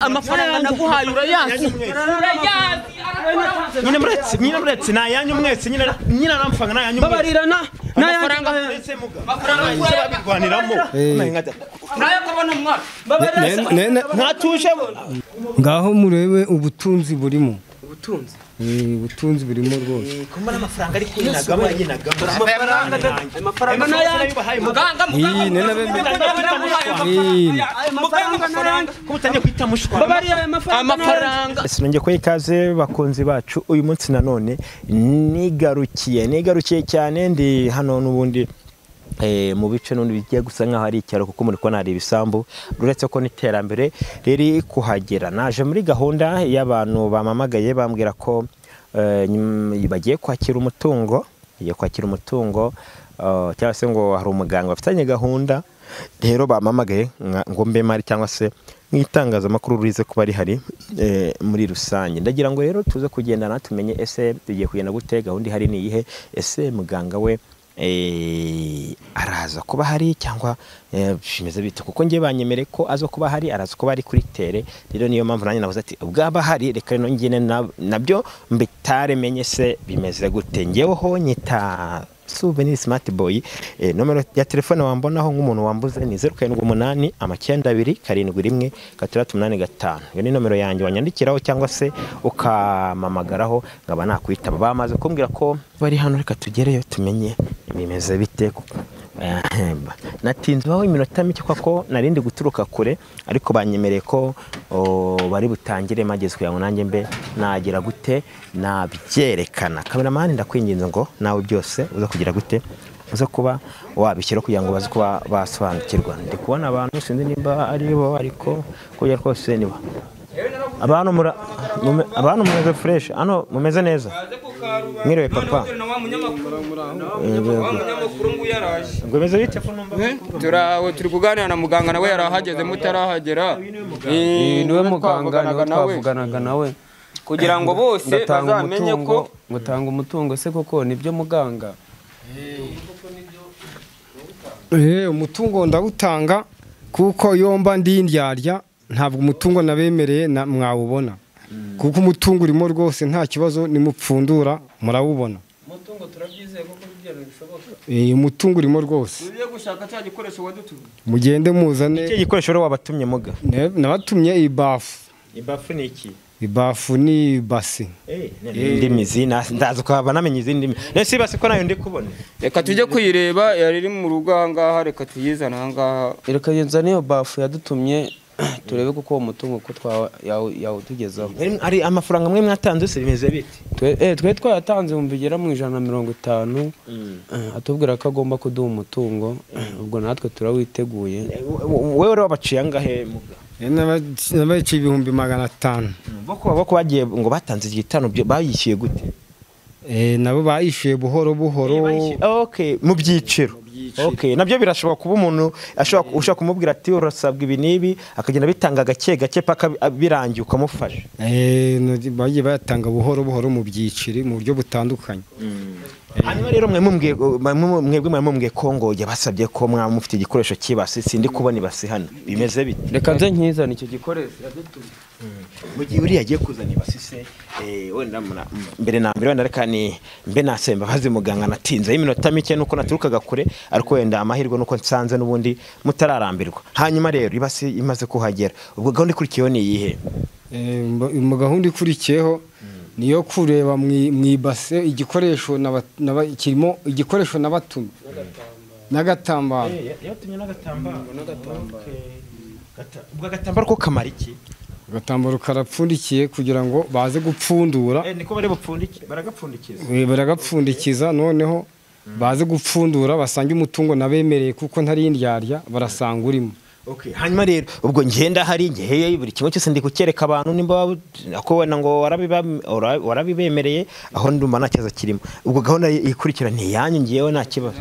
amafaranga naguhaye urayazi nyine muretse na yanyu mwese nyine aramfanga na yanyu babarirana amafaranga ndetse muga babigwaniramo nayo kubona umwaka babarirana ntatuje ngaho murebe ubutunzi burimo ubutunzi burimo rwose kumara amafaranga ari kunagamo yinagamo amafaranga nayo muganga amafaranga kubutanye kwita mushwa amafaranga sinonge ko ikaze bakunzi bacu uyu munsi nanone nigarukiye cyane ndi hano nubundi mu bice n'undi bigiye gusa nkaho ari icyaro kuko muri ko nari ibisambu uretse ko n'iterambere riri kuhagera naje muri gahunda y'abantu bamamagaye bambwira ko bagiye kwakira umutungo cyangwa se ngo hari umuganga bafitanye gahunda rero bamamagaye ngo mbe mari cyangwa se nk'itangazamakuru rize kuba rihari muri rusange ndagira ngo rero tuze kugendana tumenye ese tugiye kugenda gute gahunda ihari ni iyihe ese muganga we araza kuba hari cyangwa bimeze bite kuko ngiye banyemere ko azo kuba hari araza kuba ari kuri tere rero niyo mpamvu nanjye navuze ati ubwaba hari reka no ngine nabyo mbitaremenye se bimeze gute ngeweho nyita Souvenir Smart Boy nomero ya telefone wambonaho nk'umuntu wambuze ni 0788 927 685 yo ni nomero yanjye wanyandikiraho cyangwa se ukamamagaraho ngaba nakwitaba bamaze kumbwira ko bari hano reka tugereyo tumenye bimeze bite natinze baho iminota mike kwako narindi guturuka kure ariko banyemereye ko bari butangire magezwe yangu nanjye mbe nagira gute nabyerekana cameraman ndakwinginze ngo nawe byose uza kugira gute uza kuba wabishyira kugira ngo baze kuba basobanukirwa ndi kubona abantu sindi nimba ari bo ariko kuya rwose niba abantu mumeze fresh ano mumeze neza mwiriwe papa ngo meze bite ko numva turaho turi kuganira na muganga nawe yarahageze mutarahagera niwe muganga niwe twavuganaga nawe kugira ngo bose bazamenye ko mutanga umutungo se koko nibyo muganga umutungo ndawutanga kuko yomba ndindyarya ntabwo umutungo nabemereye mwawubona kuko umutungo urimo rwose nta kibazo nimupfundura murawubona umutungo turabyizeye koko byero bishoboka umutungo urimo rwose ugiye gushaka cya gikoresho wadutumye mugende muzane iki gikoresho rero wabatumye muga nabatumye ibafu ni iki ibafu ni basi ndimi zina ndaza kwaba namenye izindi nese basi ko nayo ndi kubona reka tujye kuyireba yari mu rugo ahangaha reka tuyizana ahangaha reka yenzane iyo bafu yadutumye turebe kuko uwo mutungo ko yawutugezaho ari amafaranga mwe mwatanze se bimeze bite twe twayatanze mu bigera mu 150 atubwira ko agomba kuduha umutungo ubwo natwe turawiteguye wewe rero baciye angahe muga nabaciye 500 boko bagiye ngo batanze igitano bayishyuye gute nabo bayishyuye buhoro okay mu byiciro okay nabyo birashoboka kuba umuntu ushaka kumubwira ati urasabwa ibi nibi akagenda bitanga gake paka birangiye ukamufasha bagiye batanga buhoro mu byiciro mu buryo butandukanye hanyuma rero mwebwe mumbwiye ko ngo yabasabye ko mwamufite igikoresho kibasi sindi kubona ibasi hano bimeze bite reka nze nkizana icyo gikoresho yadutumye mu gihe uri yagiye kuzana ibasi se wenda mbere na mbere wenda reka ni mbe nasemba bazi muganga natinze iminota mike nuko naturukaga kure ariko wenda amahirwe nuko nsanze nubundi mutararambirwa hanyuma rero ibasi imaze kuhagera ubwo gahunda ikurikiyeho ni iyihe mu gahunda ikurikiyeho niyo kureba mu ibase igikoresho kirimo igikoresho nabatumye n'agatambaro yatumye n'agatambaro ubwo agatambaro ko kamara iki agatambaro karapfundikiye kugira ngo baze gupfundura niko bari bupfundike baragapfundikiza noneho baze gupfundura basange umutungo nabemereye kuko ntari indyarya barasanga urimo okay hanyuma rero ubwo ngenda hari ngeheye buri kimwe cyose ndi kukereka abantu nimba ako wena ngo warabibemereye aho ndumva nta kibazo kirimo ubwo gahunda ikurikira ni yanyu ngiyewe nta kibazo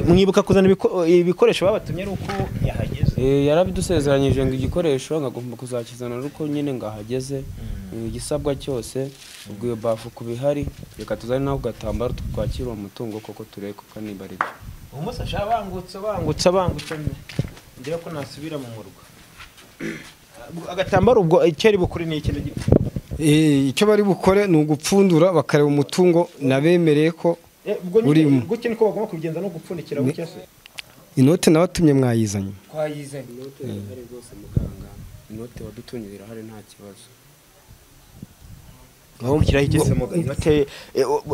mwibuka kuzana ibikoresho babatumye ruko yahageze yarabidusezeranyije ngo igikoresho ngagomba kuzakizana ruko nyine ngahageze igisabwa cyose ubwo iyo bafu kubihari reka tuzane naho gatambaro twakira uwo mutungo koko tureke ko nibari byo umusasha bangutse ngira ko nasubira mu murwa agatambaro ubwo icyari bukuri ni ikintu gito. icyo bari bukore ni ugupfundura bakareba umutungo nabemereye ko burimo. Gutya niko bagomba kubigenza no gupfundikira gutya se. Inote nabatumye mwayizanye. twayizanye inote irahari rwose muganga, inote wadutumye irahari nta kibazo. aho mukiraho igese mu inote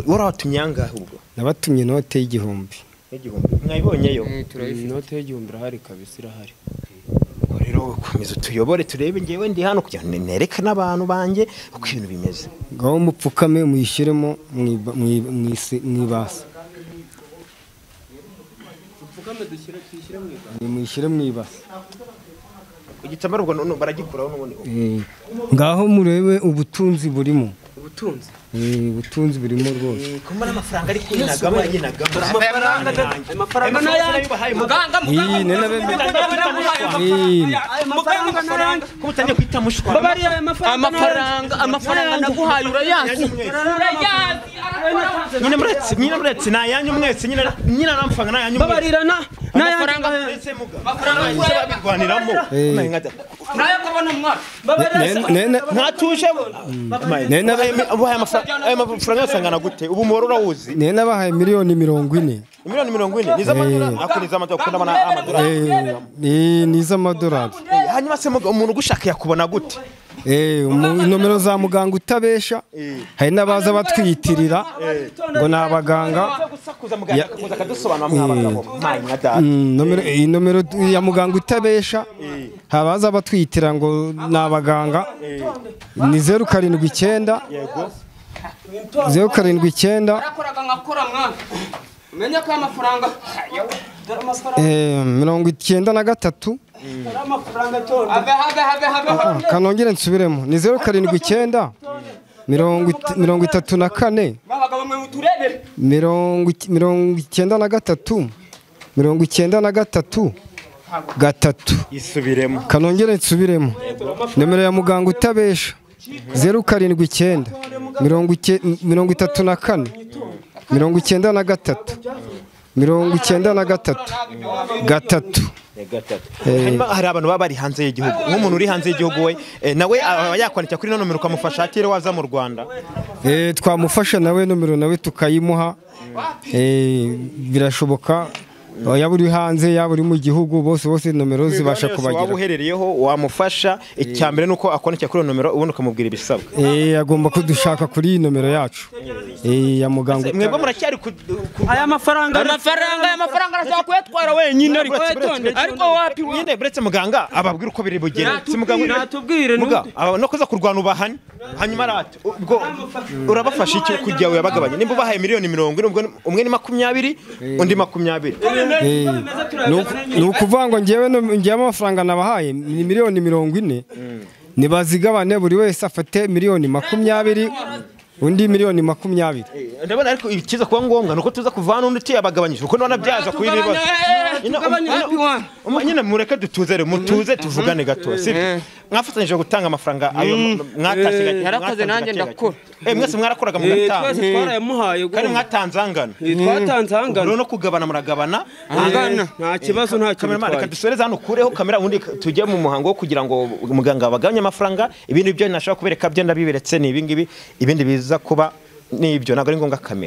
waratumye angahe ubwo? Nabatumye inote y'igihumbi. Mwayibonyeyo? Inote y'igihumbi irahari kabisa, irahari. Rero komeza tuyobore turebe ngewe ndi hano kugira ngo nereke n'abantu banjye uko ibintu bimeze. Ngaho mupfukame muyishyiremo mwibasa. Mupfukame dushyire mu ibase. Muyishyire mu ibase. Igitambaro ubwo baragikuraho n'ubundi. Ngaho murebe ubutunzi burimo. Ubutunzi? Ubutunzi burimo rwose. Kuma n'amafaranga ari kwinagamo yagenagamo. Amafaranga nayo muganga amafaranga kumutanye kwita mushwa. amafaranga naguhaye urayazi nyine muretse nayanyu mwese nyine namfanga nayanyu babarirana amafaranga babirwaniramo. nayo kabona umwana ntatuje ubaye amafaranga yasangana gute ubu muhora urawuzi? Nene bahaye miliyoni 40. Miliyoni 40 ni z'amadolari. Akuriza amadolari. Ni z'amadolari. Hanyuma se umuntu gushaka yakubona gute? Nomero za muganga utabesha. Hari nabaza batwiyitirira ngo nabaganga. Nomero ya muganga utabesha. Habaza batwiyitira ngo nabaganga. Ni 079. Yego. 079 arakoraga ngakora mwana menya ko amafaranga 93 habe kanongere nsubiremo ni 079 34 babagabo mwe muturebere 93 gatatu isubiremo kanongere nsubiremo nomero ya muganga utabesha 079 34 93 gatatu. Hanyuma hari abantu baba bari hanze y'igihugu nk'umuntu uri hanze y'igihugu we nawe yakwandikira kuri nomero ukamufasha atire waza mu Rwanda. Twamufasha nawe nomero nawe tukayimuha. Birashoboka yaba uri hanze yaba uri mu gihugu bose nomero zibasha kubagira. Waba uherereyeho wamufasha icyambere nuko akwandikira kuri nomero ubundi ukamubwira ibisabwa. Agomba kudushaka kuri nomero yacu. Ya muganga. Mwebwe muracyari aya mafaranga arashaka kuyatwara wenyine ariko wapi nyine buretse muganga ababwira uko biri bugere. Si muganga natubwire no kuza kurwana ubahane hanyuma rate ubwo urabafasha iki kujya yabagabanye nimba bahaye miliyoni 40 umwe ni 20 undi 20. Nukuvuga ngo ngewe amafaranga nabahaye ni miliyoni 40 nibazigabane buri wese afate miliyoni 20 undi miliyoni 20. Ndabona ariko ikiza kuba ngombwa nuko tuza kuvana undi tuyabagabanyije uko none byaza kuyibibaza nyine mureke dutuzere mutuze tuvugane gato sibyo mwafatanyije gutanga amafaranga ayo mwatashye yarakaze nanjye ndakora mwese mwarakoraga mugatanga twarayamuhaye kandi mwatanze angana no kugabana muragabana angana nta kibazo reka dusoreze hano kureho kamera ubundi tujye mu muhango wo kugira ngo muganga abagabanye amafaranga ibindi byo nashaka kubereka byo ndabiberetse ni ibingibi ibindi biza kuba nibyo ntabwo ari ngombwa kamera.